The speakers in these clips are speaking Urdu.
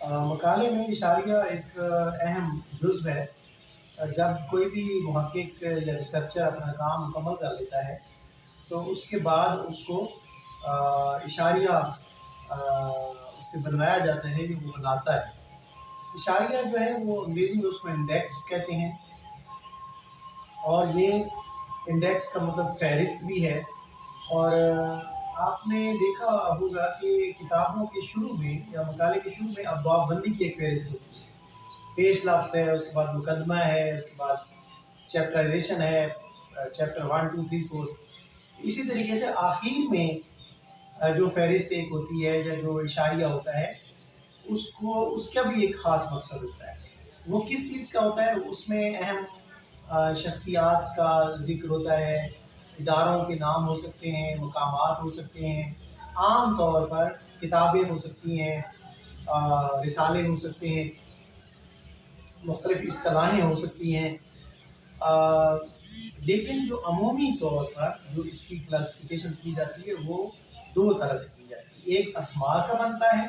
مقالے میں اشاریہ ایک اہم جزو ہے۔ جب کوئی بھی محقق یا ریسرچر اپنا کام مکمل کر لیتا ہے تو اس کے بعد اس کو اشاریہ اس سے بنوایا جاتا ہے، جو وہ بناتا ہے۔ اشاریہ جو ہے وہ انگریزی میں اس کو انڈیکس کہتے ہیں، اور یہ انڈیکس کا مطلب فہرست بھی ہے۔ اور آپ نے دیکھا ہوگا کہ کتابوں کے شروع میں یا مقالے کے شروع میں ابواب بندی کی ایک فہرست ہوتی ہے۔ پیش لفظ ہے، اس کے بعد مقدمہ ہے، اس کے بعد چیپٹرائزیشن ہے، چیپٹر 1 2 3 4۔ اسی طریقے سے آخر میں جو فہرست ایک ہوتی ہے یا جو اشاریہ ہوتا ہے، اس کا بھی ایک خاص مقصد ہوتا ہے۔ وہ کس چیز کا ہوتا ہے؟ اس میں اہم شخصیات کا ذکر ہوتا ہے، اداروں کے نام ہو سکتے ہیں، مقامات ہو سکتے ہیں، عام طور پر کتابیں ہو سکتی ہیں، رسالے ہو سکتے ہیں، مختلف اصطلاحیں ہو سکتی ہیں۔ لیکن جو عمومی طور پر جو اس کی کلاسیفیکیشن کی جاتی ہے وہ دو طرح سے کی جاتی ہے۔ ایک اسماء کا بنتا ہے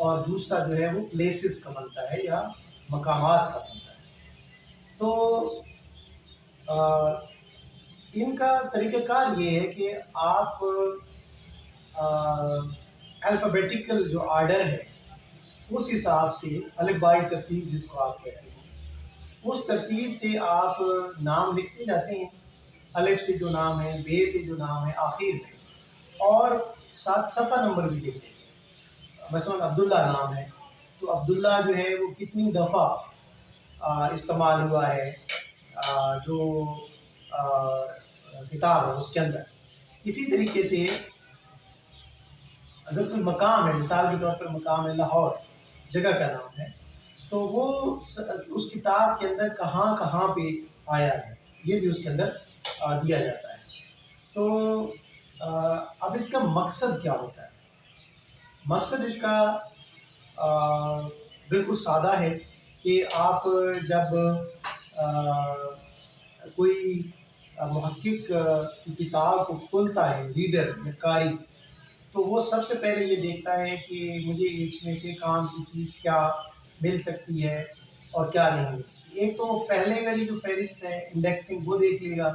اور دوسرا جو ہے وہ پلیسز کا بنتا ہے یا مقامات کا بنتا ہے۔ تو ان کا طریقہ کار یہ ہے کہ آپ الفابیٹیکل جو آرڈر ہے اس حساب سے، الف بائی ترتیب جس کو آپ کہتے ہیں، اس ترتیب سے آپ نام لکھتے جاتے ہیں۔ الف سے جو نام ہے، بے سے جو نام ہے آخر میں، اور ساتھ صفحہ نمبر بھی لکھتے ہیں۔ مثلا عبداللہ نام ہے تو عبداللہ جو ہے وہ کتنی دفعہ استعمال ہوا ہے جو کتاب ہے اس کے اندر۔ اسی طریقے سے اگر کوئی مقام ہے، مثال کے طور پر مقام ہے لاہور، جگہ کا نام ہے، تو وہ اس کتاب کے اندر کہاں کہاں پہ آیا ہے یہ بھی اس کے اندر دیا جاتا ہے۔ تو اب اس کا مقصد کیا ہوتا ہے؟ مقصد اس کا بالکل سادہ ہے کہ آپ جب کوئی محقق کی کتاب کو کھولتا ہے، ریڈر یا قاری، تو وہ سب سے پہلے یہ دیکھتا ہے کہ مجھے اس میں سے کام کی چیز کیا مل سکتی ہے اور کیا نہیں مل سکتی۔ ایک تو پہلے والی جو فہرست ہے انڈیکسنگ وہ دیکھ لے گا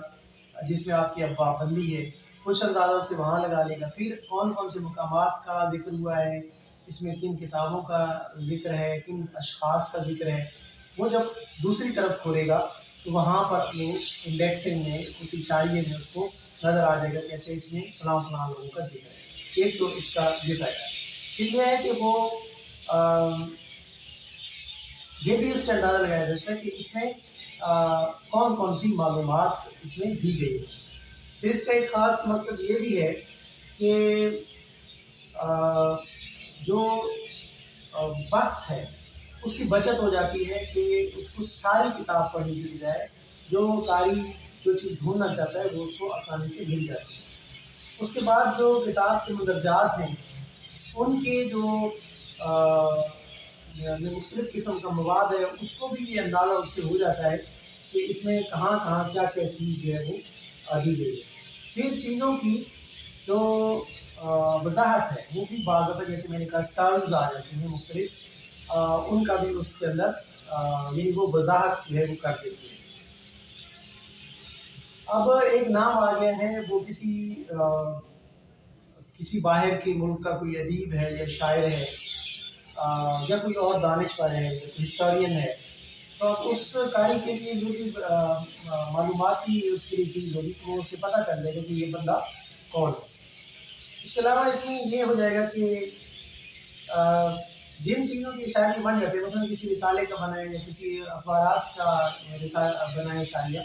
جس میں آپ کی ابواب بندی ہے، کچھ اندازہ سے وہاں لگا لے گا۔ پھر کون کون سے مقامات کا ذکر ہوا ہے، اس میں کن کتابوں کا ذکر ہے، کن اشخاص کا ذکر ہے، وہ جب دوسری طرف کھولے گا تو وہاں پر اپنے انڈیکسنگ میں اس اشاریے میں اس کو نظر آ جائے گا کہ اچھا اس میں فلاں فلاں لوگوں کا ذکر ہے۔ ایک تو اس کا یہ فائدہ ہے۔ پھر یہ ہے کہ وہ یہ بھی اس سے اندازہ لگایا جاتا ہے کہ اس میں کون کون سی معلومات اس میں دی گئی ہے۔ پھر اس کا ایک خاص مقصد یہ بھی ہے کہ جو وقت ہے اس کی بچت ہو جاتی ہے کہ اس کو ساری کتاب پڑھنے کی بجائے جو قاری جو چیز ڈھونڈنا چاہتا ہے وہ اس کو آسانی سے مل جاتی ہے۔ اس کے بعد جو کتاب کے مدرجات ہیں ان کے جو مختلف قسم کا مواد ہے اس کو بھی یہ اندازہ اس سے ہو جاتا ہے کہ اس میں کہاں کہاں کیا کیا چیز جو ہے وہ دی گئی ہے۔ پھر چیزوں کی جو وضاحت ہے وہ بھی بعض دفعہ جیسے میں نے کہا ٹرمز آ جاتے ہیں مختلف، ان کا بھی اس کے اندر یعنی وہ وضاحت جو ہے وہ کر دیتی ہے۔ اب ایک نام آ گیا ہے، وہ کسی باہر کے ملک کا کوئی ادیب ہے یا شاعر ہے یا کوئی اور دانشور ہے، ہسٹورین ہے، تو اس قاری کے لیے جو بھی معلوماتی اس کے لیے چیز ہوگی تو وہ اسے پتہ کر لے گا کہ یہ بندہ کون ہے۔ اس کے علاوہ اس میں یہ ہو جائے گا کہ جن چیزوں کی اشاریہ بن جاتے ہیں، مثلا کسی رسالے کا بنا ہے یا کسی اخبارات کا بنا ہے اشاریہ،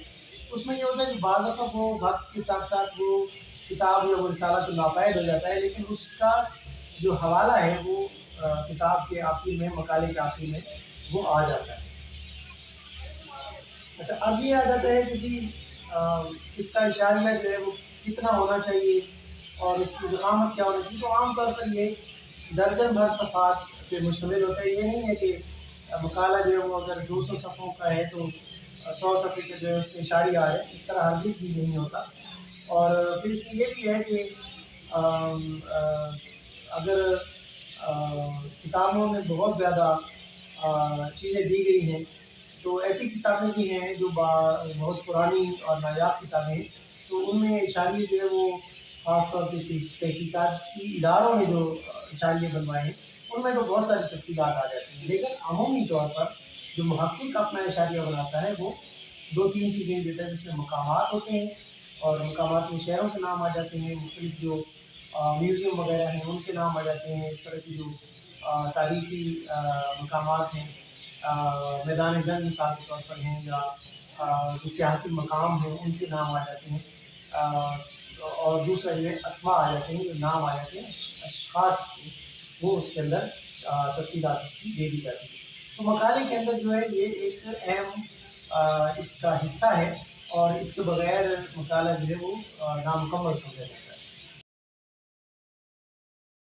اس میں یہ ہوتا ہے کہ بعض دفعہ وہ وقت کے ساتھ ساتھ وہ کتاب یا وہ رسالہ تو ناپید ہو جاتا ہے، لیکن اس کا جو حوالہ ہے وہ کتاب کے آخر میں، مقالے کے آخر میں وہ آ جاتا ہے۔ اچھا، اب یہ آ جاتا ہے کہ جی اس کا اشاریہ جو ہے وہ کتنا ہونا چاہیے اور اس کی ضخامت کیا ہونا چاہیے۔ تو عام طور پر یہ درجن بھر صفحات پہ مشتمل ہوتا ہے۔ یہ نہیں ہے کہ مقالہ جو ہے وہ اگر 200 صفحوں کا ہے تو 100 صفحے کے جو ہے اس میں اشاریہ آ رہے ہیں، اس طرح ہرگز بھی نہیں ہوتا۔ اور پھر اس میں یہ بھی ہے کہ اگر کتابوں میں بہت زیادہ چیزیں دی گئی ہیں، تو ایسی کتابیں بھی ہیں جو بہت پرانی اور نایاب کتابیں ہیں، تو ان میں اشاریے جو ہے وہ خاص طور پہ تحقیقاتی اداروں نے جو اشاریے بنوائے ہیں ان میں تو بہت ساری تفصیلات آ جاتی ہیں، لیکن عمومی طور پر جو محقق اپنا اشاریہ بناتا ہے وہ دو تین چیزیں دیتا ہے، جس میں مقامات ہوتے ہیں اور مقامات میں شہروں کے نام آ جاتے ہیں، مختلف جو میوزیم وغیرہ ہیں ان کے نام آ جاتے ہیں، اس طرح کی جو تاریخی مقامات ہیں، میدان جنگ مثال کے طور پر ہیں، یا جو سیاحتی مقام ہیں ان کے نام آ جاتے ہیں، اور دوسرا جو ہے اسماء آ جاتے ہیں، جو نام آ جاتے ہیں اشخاص کے، وہ اس کے اندر تفصیلات اس کی دے دی جاتی ہیں۔ تو مقالے کے اندر جو ہے یہ ایک اہم اس کا حصہ ہے، اور اس کے بغیر مطالعہ جو ہے وہ نامکمل سمجھا جاتا ہے۔